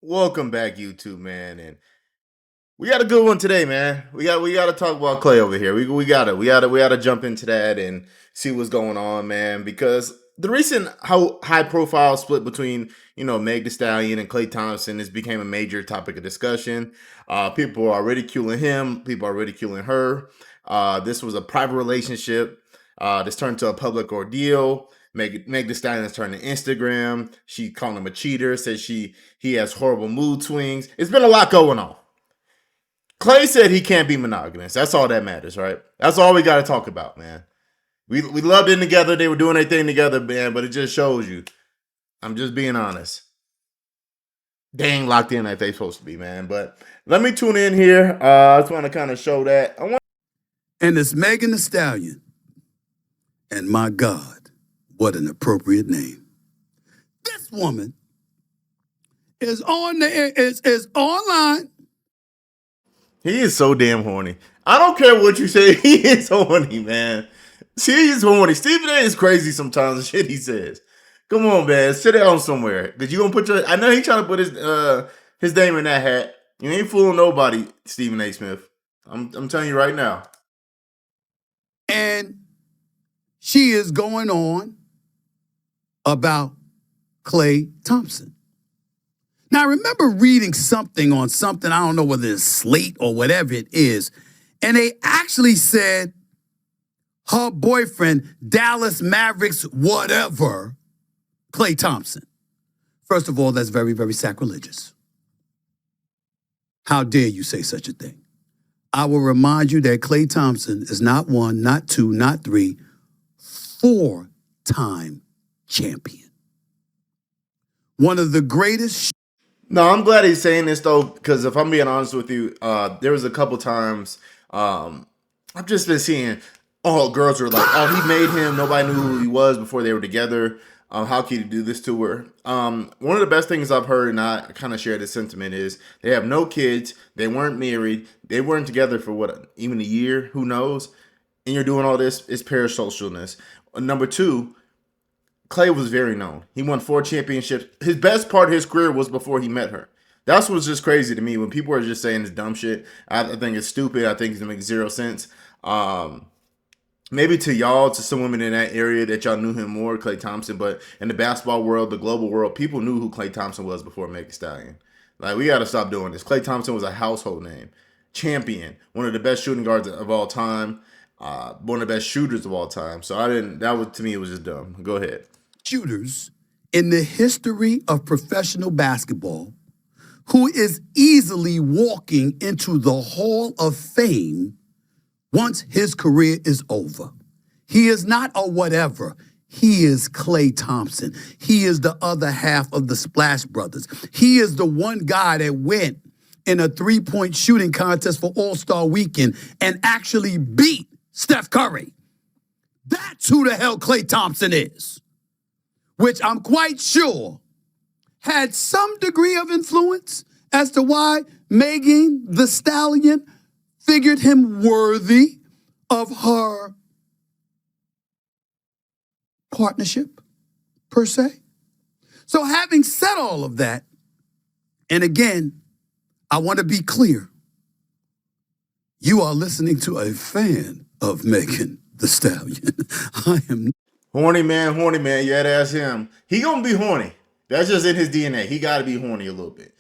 Welcome back, YouTube, man. And we got a good one today, man. We got to talk about Klay over here. We gotta jump into that and see what's going on, man. Because the recent how high profile split between Meg Thee Stallion and Klay Thompson has became a major topic of discussion. People are ridiculing him. People are ridiculing her. This was a private relationship. This turned to a public ordeal. Meg Thee Stallion has turned to Instagram. She called him a cheater. Says he has horrible mood swings. It's been a lot going on. Klay said he can't be monogamous. That's all that matters, right? That's all we got to talk about, man. We loved it together. They were doing their thing together, man. But it just shows you. I'm just being honest. They ain't locked in like they supposed to be, man. But let me tune in here. I just want to kind of show that. And it's Megan Thee Stallion. And my God, what an appropriate name. This woman is online. He is so damn horny. I don't care what you say. He is horny, man. He is horny. Stephen A is crazy sometimes. The shit he says. Come on, man. Sit down somewhere. Cause you gonna put your. I know he trying to put his name in that hat. You ain't fooling nobody, Stephen A. Smith. I'm telling you right now. And she is going on about Klay Thompson. Now, I remember reading something on something, I don't know whether it's Slate or whatever it is, and they actually said her boyfriend, Dallas Mavericks, whatever, Klay Thompson. First of all, that's very, very sacrilegious. How dare you say such a thing? I will remind you that Klay Thompson is not one, not two, not three, four-time champion. One of the greatest. No, I'm glad he's saying this though, because if I'm being honest with you, there was a couple times I've just been seeing, girls were like, he made him. Nobody knew who he was before they were together. How can you do this to her? One of the best things I've heard, and I kind of share this sentiment, is they have no kids. They weren't married. They weren't together for even a year. Who knows? And you're doing all this. It's parasocialness. Number two, Klay was very known. He won 4 championships. His best part of his career was before he met her. That's what's just crazy to me. When people are just saying this dumb shit, I think it's stupid. I think it makes zero sense. Maybe to y'all, to some women in that area that y'all knew him more, Klay Thompson, but in the basketball world, the global world, people knew who Klay Thompson was before Meg Thee Stallion. Like, we got to stop doing this. Klay Thompson was a household name. Champion. One of the best shooting guards of all time. One of the best shooters of all time. So to me, it was just dumb. Go ahead. Shooters in the history of professional basketball who is easily walking into the Hall of Fame once his career is over. He is not a whatever. He is Klay Thompson. He is the other half of the Splash Brothers. He is the one guy that went in a three-point shooting contest for All-Star Weekend and actually beat Steph Curry. That's who the hell Klay Thompson is, which I'm quite sure had some degree of influence as to why Megan Thee Stallion figured him worthy of her partnership, per se. So having said all of that, and again, I want to be clear, you are listening to a fan of Megan Thee Stallion. I am horny man. You had to ask him. He gonna be horny. That's just in his DNA. He got to be horny a little bit.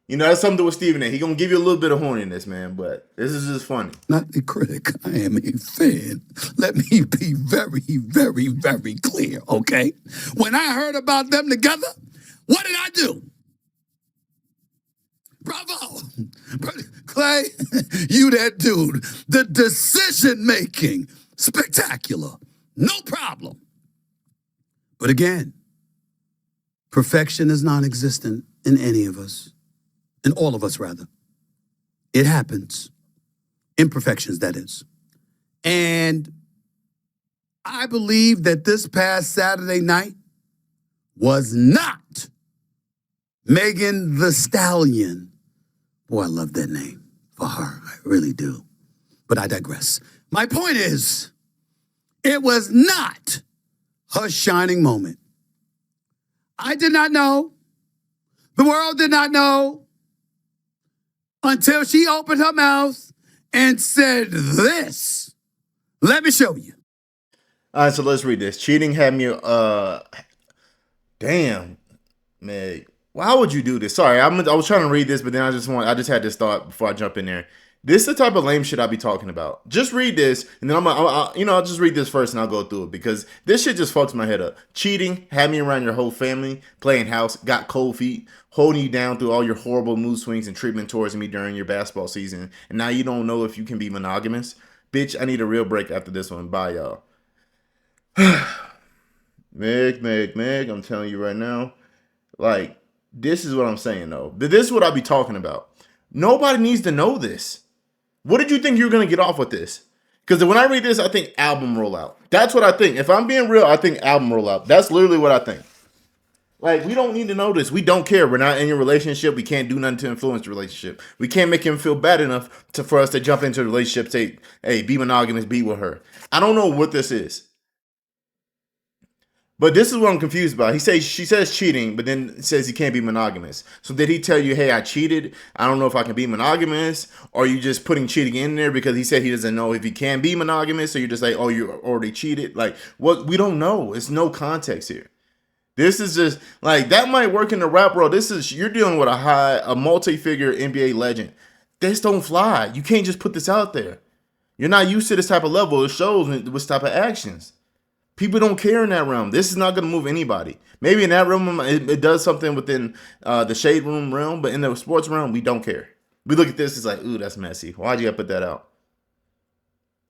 That's something with Stephen A. He gonna give you a little bit of horniness, man. But this is just funny. Not a critic. I am a fan. Let me be very, very, very clear, okay? When I heard about them together, what did I do? Bravo. Klay, you that dude. The decision-making, spectacular. No problem. But again, perfection is non-existent in any of us. In all of us, rather. It happens. Imperfections, that is. And I believe that this past Saturday night was not Megan Thee Stallion. Boy, I love that name for her. I really do. But I digress. My point is, it was not her shining moment. I did not know. The world did not know. until she opened her mouth and said this. Let me show you. All right, so let's read this. Cheating had me. Damn, Meg. Why would you do this? Sorry, I was trying to read this, but then I just had this thought before I jump in there. This is the type of lame shit I be talking about. Just read this, and then I'll just read this first, and I'll go through it because this shit just fucks my head up. Cheating, had me around your whole family, playing house, got cold feet, holding you down through all your horrible mood swings and treatment towards me during your basketball season, and now you don't know if you can be monogamous. Bitch, I need a real break after this one. Bye, y'all. Meg, I'm telling you right now, like, this is what I'm saying, though. This is what I be talking about. Nobody needs to know this. What did you think you were going to get off with this? Because when I read this, I think album rollout. That's what I think. If I'm being real, I think album rollout. That's literally what I think. Like, we don't need to know this. We don't care. We're not in your relationship. We can't do nothing to influence the relationship. We can't make him feel bad enough for us to jump into a relationship, say, hey, be monogamous, be with her. I don't know what this is. But this is what I'm confused about. She says cheating, but then says he can't be monogamous. So did he tell you, hey, I cheated, I don't know if I can be monogamous? Or are you just putting cheating in there because he said he doesn't know if he can be monogamous? So you're just like, oh, you already cheated? Like, what? We don't know. It's no context here. This is just, like, that might work in the rap world. You're dealing with a multi-figure NBA legend. This don't fly. You can't just put this out there. You're not used to this type of level. It shows with this type of actions. People don't care in that realm. This is not going to move anybody. Maybe in that realm, it does something within the shade room realm, but in the sports realm, we don't care. We look at this, it's like, ooh, that's messy. Why'd you have to put that out?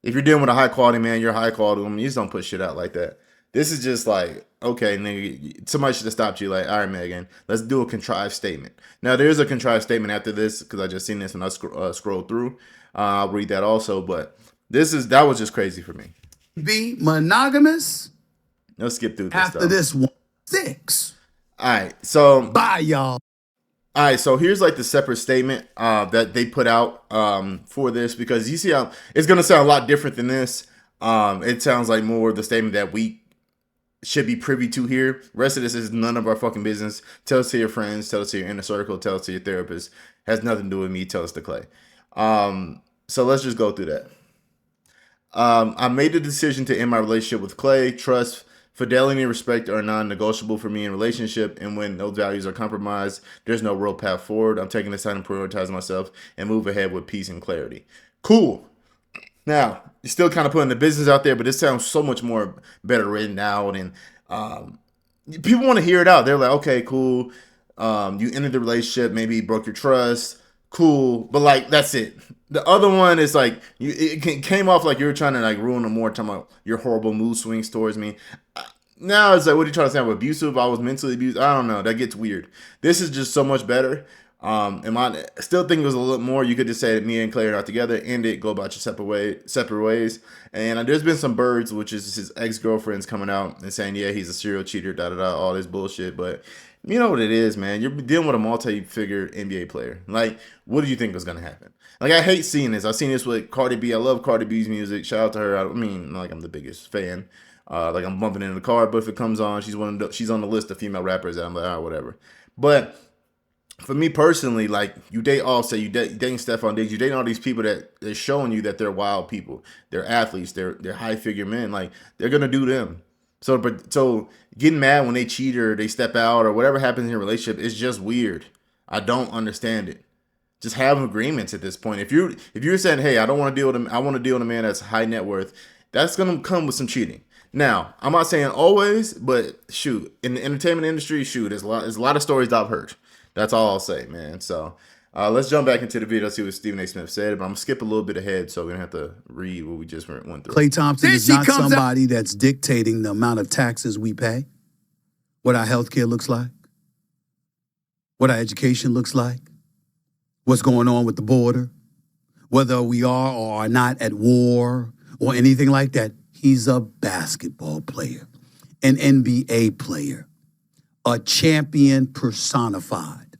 If you're dealing with a high quality man, you're a high quality woman, you just don't put shit out like that. This is just like, okay, nigga, somebody should have stopped you. Like, all right, Megan, let's do a contrived statement. Now, there's a contrived statement after this because I just seen this when I scrolled through. I'll read that also, but that was just crazy for me. Be monogamous. Let's skip through this after this one. 6. All right, so bye, y'all. All right, so here's like the separate statement that they put out for this, because you see how it's gonna sound a lot different than this. It sounds like more of the statement that we should be privy to here. The rest of this is none of our fucking business. Tell us to your friends, tell us to your inner circle, tell us to your therapist. Has nothing to do with me. Tell us to Klay. So let's just go through that. I made the decision to end my relationship with Klay. Trust, fidelity, and respect are non-negotiable for me in a relationship, and when those values are compromised, there's no real path forward. I'm taking this time to prioritize myself and move ahead with peace and clarity. Cool. Now, you're still kind of putting the business out there, but this sounds so much more better written out, and people want to hear it out. They're like, okay, cool. You ended the relationship, maybe broke your trust. Cool, but like that's it. The other one is like it came off like you were trying to like ruin the more, talking about your horrible mood swings towards me. Now it's like, what are you trying to say? I'm abusive. I was mentally abused. I don't know. That gets weird. This is just so much better. And I still think it was a little more. You could just say that me and Klay are not together. End it. Go about your separate ways. And there's been some birds, which is his ex-girlfriends, coming out and saying, yeah, he's a serial cheater, all this bullshit. But you know what it is, man. You're dealing with a multi-figure NBA player. Like, what do you think was going to happen? Like, I hate seeing this. I've seen this with Cardi B. I love Cardi B's music. Shout out to her. I mean, like, I'm the biggest fan. Like, I'm bumping in the car, but if it comes on, she's on the list of female rappers that I'm like, whatever. But for me personally, like, you dating Stephon Diggs, you dating all these people that they're showing you that they're wild people. They're athletes. They're high-figure men. Like, they're going to do them. So getting mad when they cheat or they step out or whatever happens in your relationship is just weird. I don't understand it. Just have agreements at this point. If you're saying, hey, I don't want to deal with him, I want to deal with a man that's high net worth, that's gonna come with some cheating. Now, I'm not saying always, but shoot, in the entertainment industry, there's a lot of stories that I've heard. That's all I'll say, man. So let's jump back into the video, see what Stephen A. Smith said. But I'm gonna skip a little bit ahead, so we're gonna have to read what we just went through. Klay Thompson is not somebody that's dictating the amount of taxes we pay, what our healthcare looks like, what our education looks like, what's going on with the border, whether we are or are not at war or anything like that. He's a basketball player, an NBA player, a champion personified,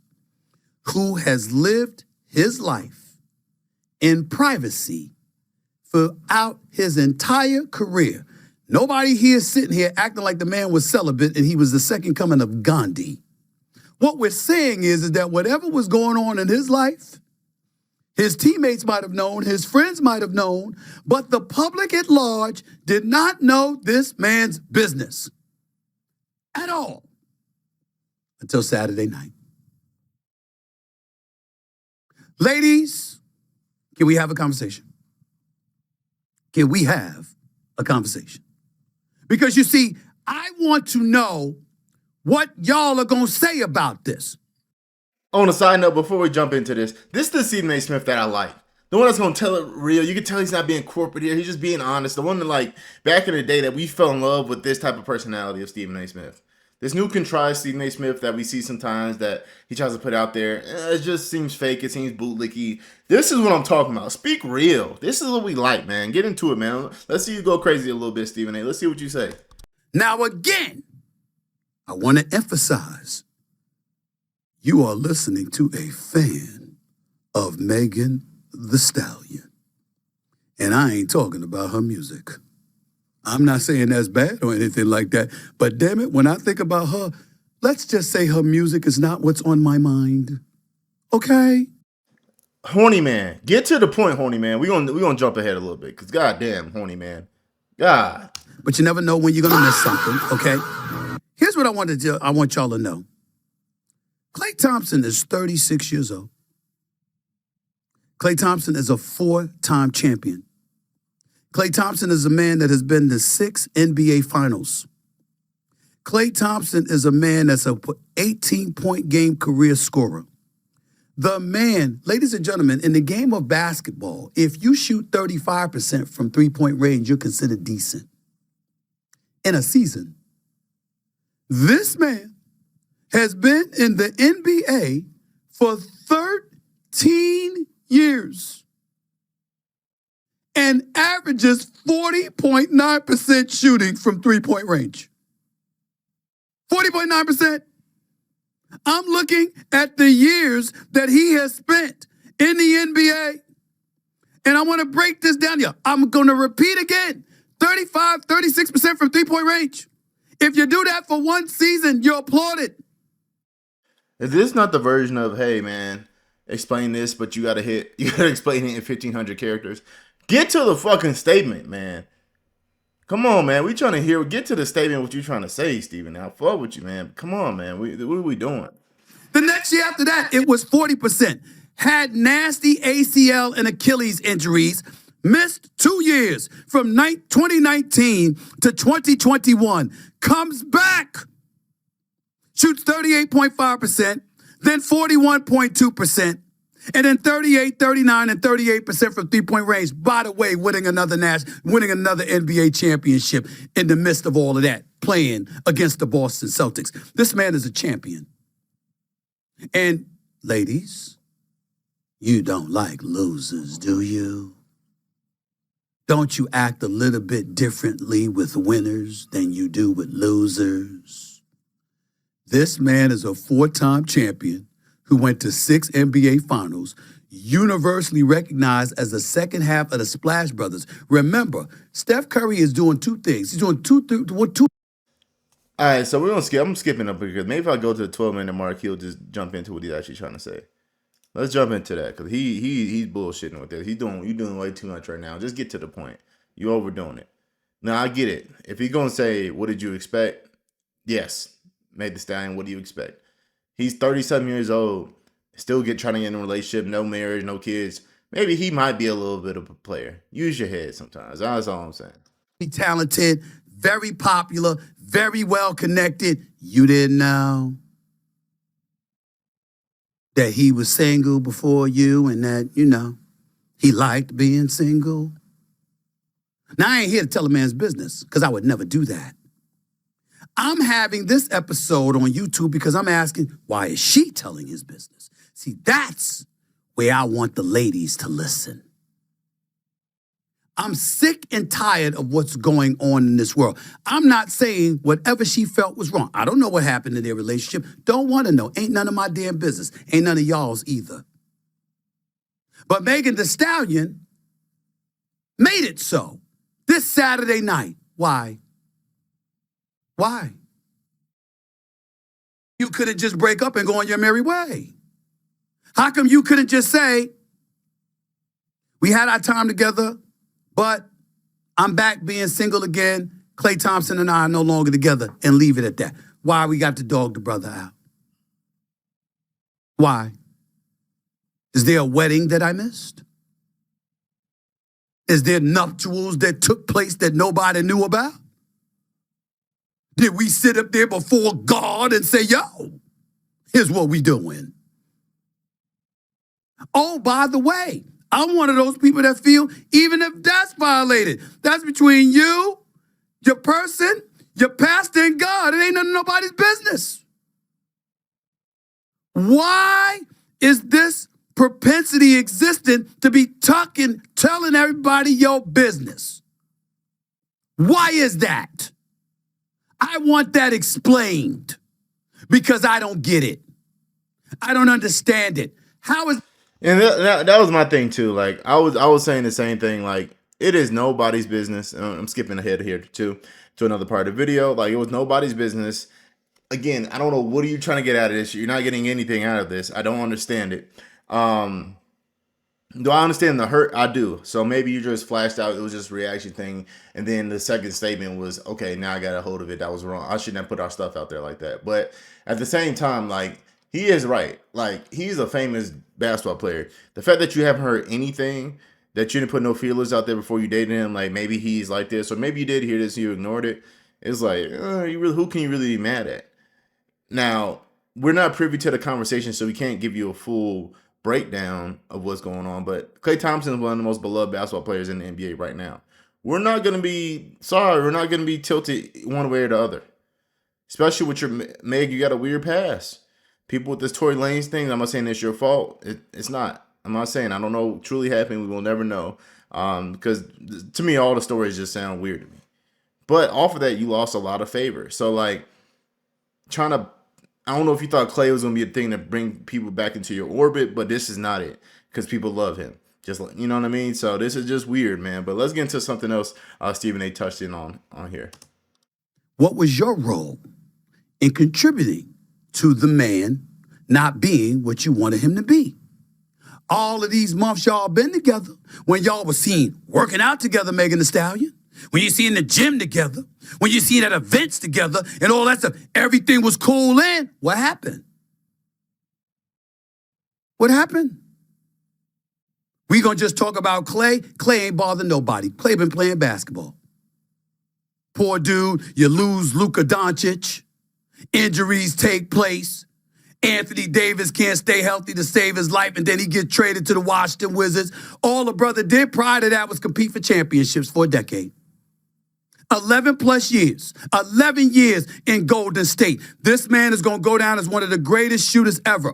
who has lived his life in privacy throughout his entire career. Nobody here is sitting here acting like the man was celibate and he was the second coming of Gandhi. What we're saying is that whatever was going on in his life, His teammates might have known, his friends might have known, but the public at large did not know this man's business at all until Saturday night. Ladies, can we have a conversation? Can we have a conversation? Because you see, I want to know what y'all are going to say about this. On a side note, before we jump into this is the Stephen A. Smith that I like. The one that's gonna tell it real. You can tell he's not being corporate here. He's just being honest. The one that, like, back in the day that we fell in love with this type of personality of Stephen A. Smith. This new contrived Stephen A. Smith that we see sometimes that he tries to put out there, it just seems fake. It seems bootlicky. This is what I'm talking about. Speak real. This is what we like, man. Get into it, man. Let's see you go crazy a little bit, Stephen A. Let's see what you say. Now, again, I want to emphasize, you are listening to a fan of Megan Thee Stallion. And I ain't talking about her music. I'm not saying that's bad or anything like that, but damn it, when I think about her, let's just say her music is not what's on my mind. Okay? Horny man. Get to the point, horny man. We're gonna jump ahead a little bit, because goddamn, horny man. God. But you never know when you're gonna miss something, okay? Here's what I want y'all to know. Klay Thompson is 36 years old. Klay Thompson is a 4-time champion. Klay Thompson is a man that has been to 6 NBA finals. Klay Thompson is a man that's a 18-point game career scorer. The man, ladies and gentlemen, in the game of basketball, if you shoot 35% from three-point range, you're considered decent. In a season, this man has been in the NBA for 13 years and averages 40.9% shooting from three-point range. 40.9%. I'm looking at the years that he has spent in the NBA, and I want to break this down here. I'm going to repeat again. 35, 36% from three-point range. If you do that for one season, you're applauded. Is this not the version of, hey man, explain this, but you gotta explain it in 1,500 characters? Get to the fucking statement, man. Come on, man. We trying to get to the statement what you trying to say, Steven. Now, fuck with you, man. Come on, man. What are we doing? The next year after that, it was 40%. Had nasty ACL and Achilles injuries. Missed 2 years from 2019 to 2021. Comes back. Shoots 38.5%, then 41.2%, and then 38, 39, and 38% from three-point range. By the way, winning another NBA championship in the midst of all of that, playing against the Boston Celtics. This man is a champion. And ladies, you don't like losers, do you? Don't you act a little bit differently with winners than you do with losers? This man is a 4-time champion who went to 6 NBA finals, universally recognized as the second half of the Splash Brothers. Remember, Steph Curry is doing 2 things. He's doing two. All right, so we're gonna skip. I'm skipping up because maybe if I go to the 12-minute mark, he'll just jump into what he's actually trying to say. Let's jump into that because he's bullshitting with this. You're doing way too much right now. Just get to the point. You're overdoing it. Now I get it. If he's gonna say, "What did you expect?" Yes. Made the Stallion, what do you expect? He's 37 years old, still trying to get in a relationship, no marriage, no kids. Maybe he might be a little bit of a player. Use your head sometimes. That's all I'm saying. Talented, very popular, very well connected. You didn't know that he was single before you and that, he liked being single. Now, I ain't here to tell a man's business because I would never do that. I'm having this episode on YouTube because I'm asking, why is she telling his business? See, that's where I want the ladies to listen. I'm sick and tired of what's going on in this world. I'm not saying whatever she felt was wrong. I don't know what happened in their relationship. Don't want to know. Ain't none of my damn business. Ain't none of y'all's either. But Megan Thee Stallion made it so this Saturday night. Why? Why? You couldn't just break up and go on your merry way. How come you couldn't just say, We had our time together, but I'm back being single again. Klay Thompson and I are no longer together, and leave it at that. Why we got to dog the brother out? Why? Is there a wedding that I missed? Is there nuptials that took place that nobody knew about? Did we sit up there before God and say, yo, here's what we doing? Oh, by the way, I'm one of those people that feel even if that's violated, that's between you, your person, your pastor, and God. It ain't none of nobody's business. Why is this propensity existing to be telling everybody your business? Why is that? I want that explained because I don't get it. I don't understand it. How is... And that was my thing too. Like I was saying the same thing. Like it is nobody's business. I'm skipping ahead here to another part of the video. Like it was nobody's business. Again, I don't know, what are you trying to get out of this? You're not getting anything out of this. I don't understand it. Do I understand the hurt? I do. So maybe you just flashed out. It was just a reaction thing. And then the second statement was, okay, now I got a hold of it. That was wrong. I shouldn't have put our stuff out there like that. But at the same time, like, he is right. Like, he's a famous basketball player. The fact that you haven't heard anything, that you didn't put no feelers out there before you dated him, like maybe he's like this, or maybe you did hear this and you ignored it. It's like, who can you really be mad at? Now, we're not privy to the conversation, so we can't give you a full breakdown of what's going on. But Klay Thompson is one of the most beloved basketball players in the NBA right now. We're not going to be tilted one way or the other. Especially with your Meg, you got a weird past. People with this Tory Lanez thing, I'm not saying it's your fault. It's not. I'm not saying. I don't know what truly happened. We will never know. Because to me, all the stories just sound weird to me. But off of that, you lost a lot of favor. So, like, I don't know if you thought Klay was going to be a thing to bring people back into your orbit, but this is not it. Because people love him. Just like, you know what I mean? So this is just weird, man. But let's get into something else Stephen A. touched in on here. What was your role in contributing to the man not being what you wanted him to be? All of these months y'all been together, when y'all was seen working out together, Megan Thee Stallion, when you see in the gym together, when you see at events together and all that stuff, everything was cool in. What happened? What happened? We gonna just talk about Klay? Klay ain't bothering nobody. Klay been playing basketball. Poor dude, you lose Luka Doncic. Injuries take place. Anthony Davis can't stay healthy to save his life, and then he gets traded to the Washington Wizards. All the brother did prior to that was compete for championships for a decade. 11 plus years, 11 years in Golden State. This man is going to go down as one of the greatest shooters ever.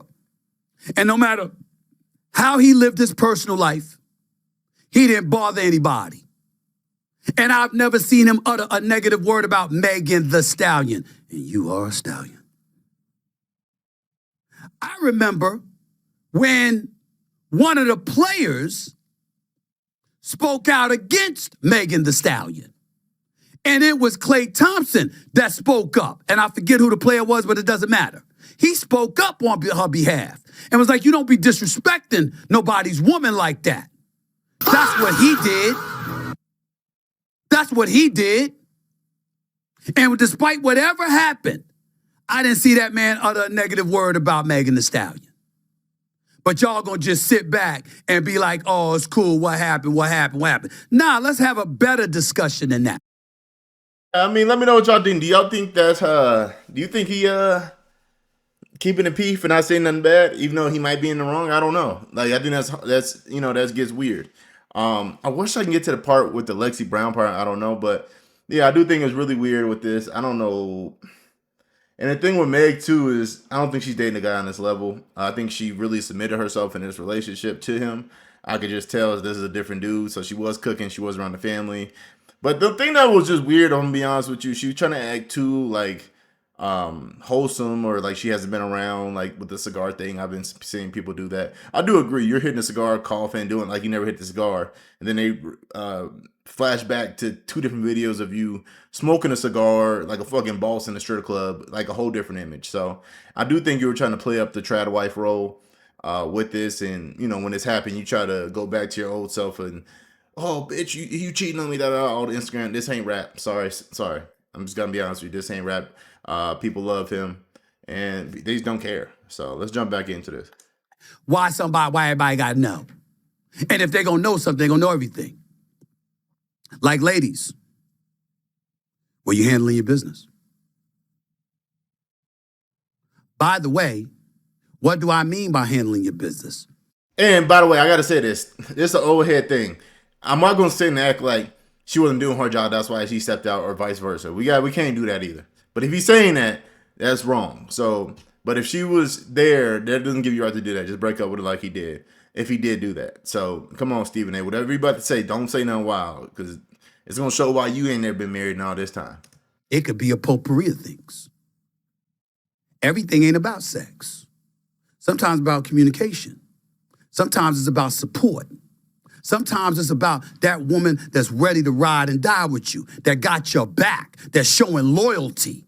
And no matter how he lived his personal life, he didn't bother anybody. And I've never seen him utter a negative word about Megan Thee Stallion. And you are a stallion. I remember when one of the players spoke out against Megan Thee Stallion. And it was Klay Thompson that spoke up. And I forget who the player was, but it doesn't matter. He spoke up on her behalf and was like, you don't be disrespecting nobody's woman like that. That's what he did. That's what he did. And despite whatever happened, I didn't see that man utter a negative word about Megan Thee Stallion. But y'all gonna just sit back and be like, oh, it's cool, what happened, what happened, what happened? Nah, let's have a better discussion than that. I mean, let me know what y'all think. Do y'all think that's do you think he keeping the peace and not saying nothing bad, even though he might be in the wrong? I don't know. Like, I think that's that gets weird. I wish I can get to the part with the Lexi Brown part. I don't know, but yeah, I do think it's really weird with this. I don't know. And the thing with Meg too is I don't think she's dating a guy on this level. I think she really submitted herself in this relationship to him. I could just tell this is a different dude. So she was cooking. She was around the family. But the thing that was just weird, I'm gonna be honest with you, she was trying to act too like wholesome, or like she hasn't been around, like with the cigar thing. I've been seeing people do that. I do agree. You're hitting a cigar, coughing, doing like you never hit the cigar, and then they flash back to 2 different videos of you smoking a cigar like a fucking boss in a strip club, like a whole different image. So I do think you were trying to play up the trad wife role. with this. And when this happened, you try to go back to your old self and, oh bitch, you cheating on me, that all the Instagram. This ain't rap. Sorry. I'm just gonna be honest with you. This ain't rap. People love him, and they just don't care. So let's jump back into this. Why everybody got to know? And if they're going to know something, they're going to know everything. Like ladies, were you handling your business? By the way, what do I mean by handling your business? And by the way, I gotta say this. This is an overhead thing. I'm not gonna sit and act like she wasn't doing her job, that's why she stepped out, or vice versa. We can't do that either. But if he's saying that, that's wrong. So, but if she was there, that doesn't give you right to do that. Just break up with her like he did. If he did do that. So come on, Stephen A. Whatever you about to say, don't say nothing wild, because it's gonna show why you ain't never been married in all this time. It could be a potpourri of things. Everything ain't about sex. Sometimes about communication. Sometimes it's about support. Sometimes it's about that woman that's ready to ride and die with you, that got your back, that's showing loyalty.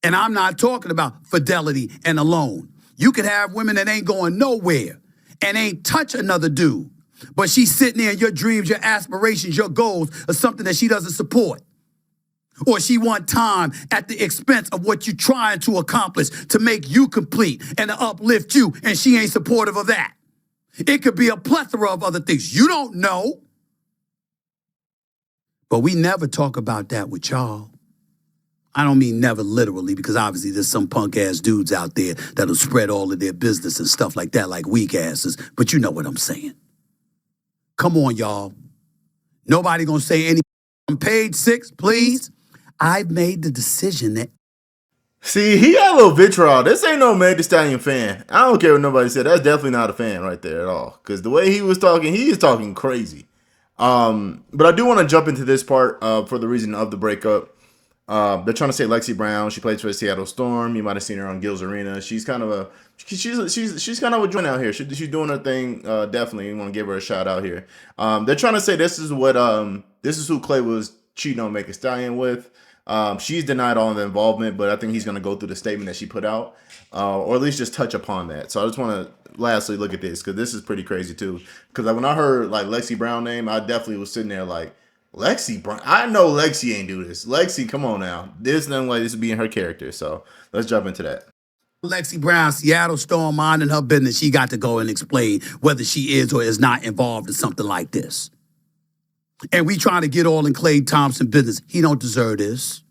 And I'm not talking about fidelity and alone. You could have women that ain't going nowhere and ain't touch another dude, but she's sitting there in your dreams, your aspirations, your goals are something that she doesn't support. Or she want time at the expense of what you're trying to accomplish to make you complete and to uplift you, and she ain't supportive of that. It could be a plethora of other things you don't know. But we never talk about that with y'all. I don't mean never literally, because obviously there's some punk-ass dudes out there that'll spread all of their business and stuff like that like weak asses, but you know what I'm saying. Come on, y'all. Nobody gonna say anything. On page 6, please. I've made the decision that... See, he got a little vitriol. This ain't no Meg Thee Stallion fan. I don't care what nobody said. That's definitely not a fan right there at all. Because the way he was talking, he is talking crazy. But I do want to jump into this part for the reason of the breakup. They're trying to say Lexi Brown. She plays for the Seattle Storm. You might have seen her on Gil's Arena. She's kind of a joint out here. She's doing her thing. Definitely, you want to give her a shout out here. They're trying to say this is who Klay was cheating on Meg Thee Stallion with. She's denied all of the involvement, but I think he's going to go through the statement that she put out, or at least just touch upon that. So I just want to lastly look at this, because this is pretty crazy too. Because when I heard like Lexi Brown name, I definitely was sitting there like, Lexi Brown. I know Lexi ain't do this. Lexi, come on now. There's nothing like this would be in her character. So let's jump into that. Lexi Brown, Seattle Storm, minding her business, she got to go and explain whether she is or is not involved in something like this. And we trying to get all in Klay Thompson business. He don't deserve this.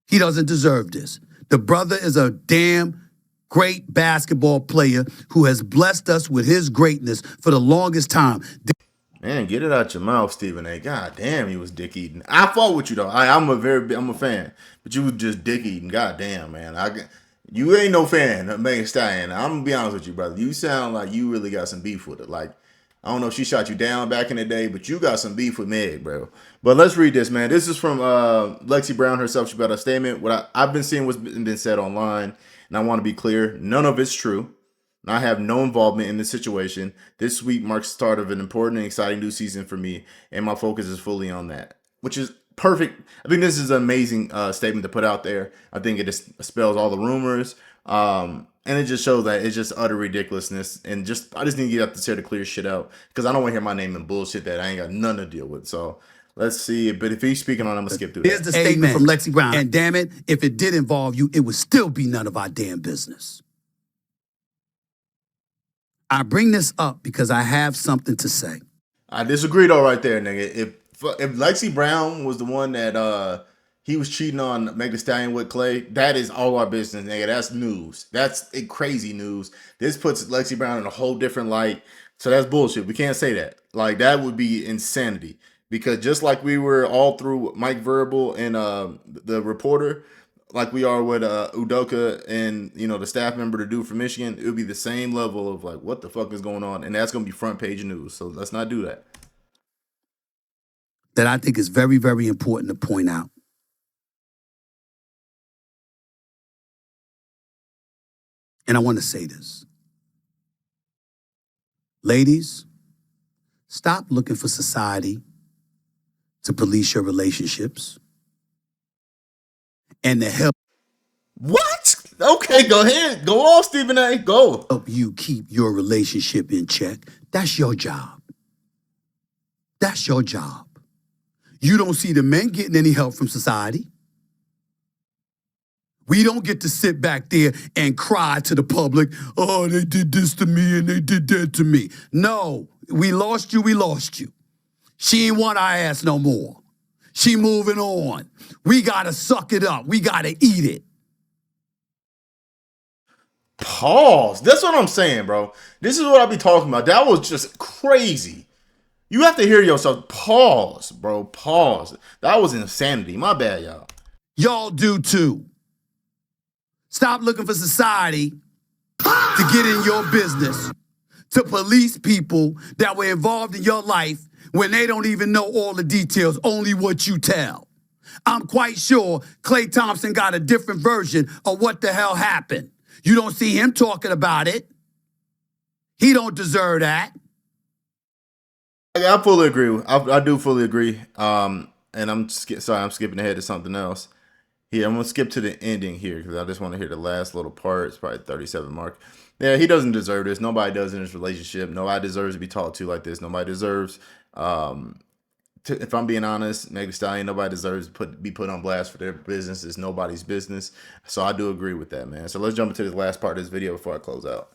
He doesn't deserve this. The brother is a damn great basketball player who has blessed us with his greatness for the longest time. Man, get it out your mouth, Stephen A. God damn, he was dick eating. I fought with you though. I'm a fan, but you was just dick eating. God damn, man. You ain't no fan of Meg Thee Stallion. I'm gonna be honest with you, brother. You sound like you really got some beef with it. Like, I don't know if she shot you down back in the day, but you got some beef with Meg, bro. But let's read this, man. This is from Lexi Brown herself. She got a statement. What I've been seeing what's been said online, and I want to be clear, none of it's true. I have no involvement in this situation. This week marks the start of an important and exciting new season for me, and my focus is fully on that, which is perfect. I think this is an amazing statement to put out there. I think it just spells all the rumors, and it just shows that it's just utter ridiculousness. And I just need to get up there to clear shit out, because I don't want to hear my name in bullshit that I ain't got nothing to deal with. So let's see. But if he's speaking on it, I'm going to skip through Here's that. the statement from Lexi Brown. And damn it, if it did involve you, it would still be none of our damn business. I bring this up because I have something to say. I disagree though, right there, nigga. If Lexi Brown was the one that he was cheating on Meg Thee Stallion with Klay, that is all our business, nigga. That's news. That's crazy news. This puts Lexi Brown in a whole different light. So that's bullshit. We can't say that. Like, that would be insanity. Because just like we were all through Mike Verbal and the reporter, like we are with Udoka and the staff member, the dude from Michigan, it would be the same level of like, what the fuck is going on? And that's gonna be front page news. So let's not do that. That I think is very, very important to point out. And I want to say this. Ladies, stop looking for society to police your relationships and to help. What? Okay, go ahead. Go off, Stephen A. Go. Help you keep your relationship in check. That's your job. That's your job. You don't see the men getting any help from society. We don't get to sit back there and cry to the public, oh, they did this to me and they did that to me. No, we lost you, we lost you. She ain't want our ass no more. She moving on. We gotta suck it up. We gotta eat it. Pause. That's what I'm saying, bro. This is what I be talking about. That was just crazy. You have to hear yourself. Pause, bro. Pause. That was insanity. My bad, y'all. Y'all do too. Stop looking for society to get in your business, to police people that were involved in your life when they don't even know all the details, only what you tell. I'm quite sure Klay Thompson got a different version of what the hell happened. You don't see him talking about it. He don't deserve that. I fully agree. I do fully agree. And I'm skipping ahead to something else. Here, I'm gonna skip to the ending here because I just want to hear the last little part. It's probably 37 mark. Yeah, he doesn't deserve this. Nobody does in this relationship. Nobody deserves to be talked to like this. Nobody deserves. If I'm being honest, Meg Thee Stallion, nobody deserves to be put on blast for their business. It's nobody's business. So I do agree with that, man. So let's jump into the last part of this video before I close out.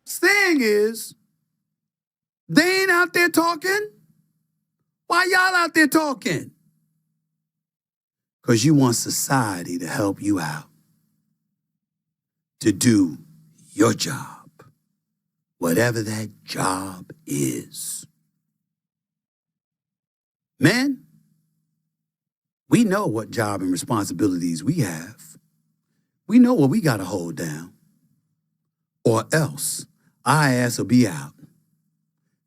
Thing is, they ain't out there talking. Why y'all out there talking? Because you want society to help you out, to do your job, whatever that job is. Men, we know what job and responsibilities we have. We know what we got to hold down, or else our ass will be out.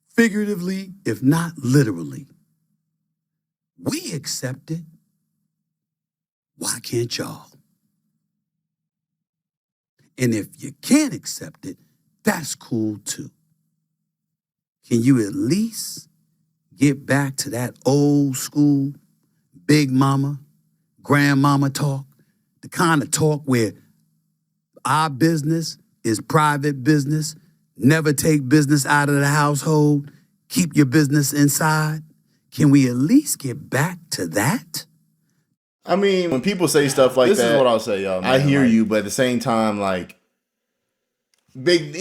Figuratively, if not literally. We accept it. Why can't y'all? And if you can't accept it, that's cool too. Can you at least get back to that old school big mama, grandmama talk? The kind of talk where our business is private business, never take business out of the household, keep your business inside. Can we at least get back to that? I mean, when people say stuff like This that, is what I'll say, y'all. I Man. hear Like, you, but at the same time, like, big,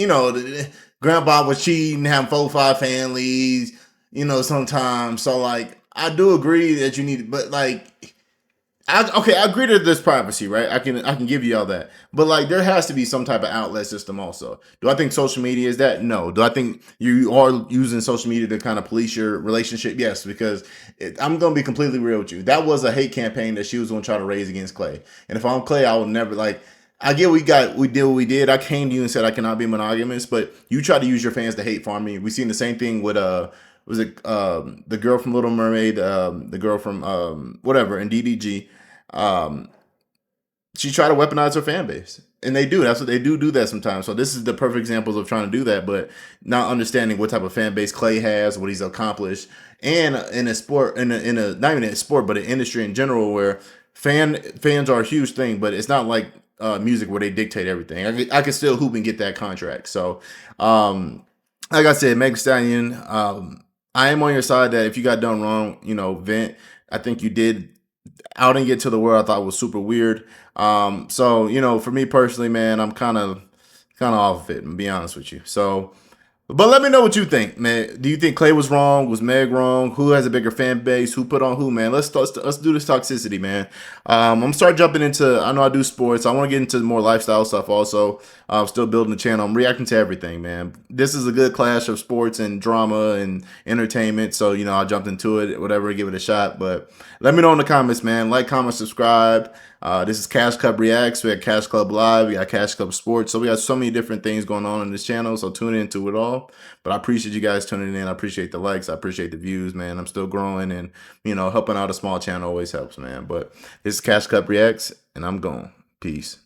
grandpa was cheating, having 4 or 5 families, sometimes. So, like, I do agree that you need, but like, I agree that there's privacy, right? I can give you all that, but like, there has to be some type of outlet system also. Do I think social media is that? No. Do I think you are using social media to kind of police your relationship? Yes, because I'm gonna be completely real with you. That was a hate campaign that she was gonna try to raise against Klay, and if I'm Klay, I would never like. I get we did what we did. I came to you and said I cannot be monogamous, but you try to use your fans to hate farm me. We seen the same thing with was it the girl from Little Mermaid, the girl from whatever in DDG. She tried to weaponize her fan base, and they do. That's what they do that sometimes. So this is the perfect examples of trying to do that, but not understanding what type of fan base Klay has, what he's accomplished, and in a sport, in a not even in a sport, but an industry in general, where fans are a huge thing, but it's not like music where they dictate everything. I can still hoop and get that contract. So, like I said, Meg Thee Stallion, I am on your side that if you got done wrong, vent. I think you did outing it to the world. I thought was super weird. So for me personally, man, I'm kind of off of it, and be honest with you. So, but let me know what you think, man. Do you think Klay was wrong? Was Meg wrong? Who has a bigger fan base? Who put on who, man? Let's do this toxicity, man. I'm gonna start jumping into. I know I do sports. I want to get into more lifestyle stuff also. I'm still building the channel. I'm reacting to everything, man. This is a good clash of sports and drama and entertainment. So I jumped into it, whatever, give it a shot. But let me know in the comments, man. Like, comment, subscribe. This is Cash Club Reacts. We got Cash Club Live. We got Cash Club Sports. So we got so many different things going on this channel. So tune into it all. But I appreciate you guys tuning in. I appreciate the likes. I appreciate the views, man. I'm still growing, and helping out a small channel always helps, man. But this is Cash Club Reacts, and I'm gone. Peace.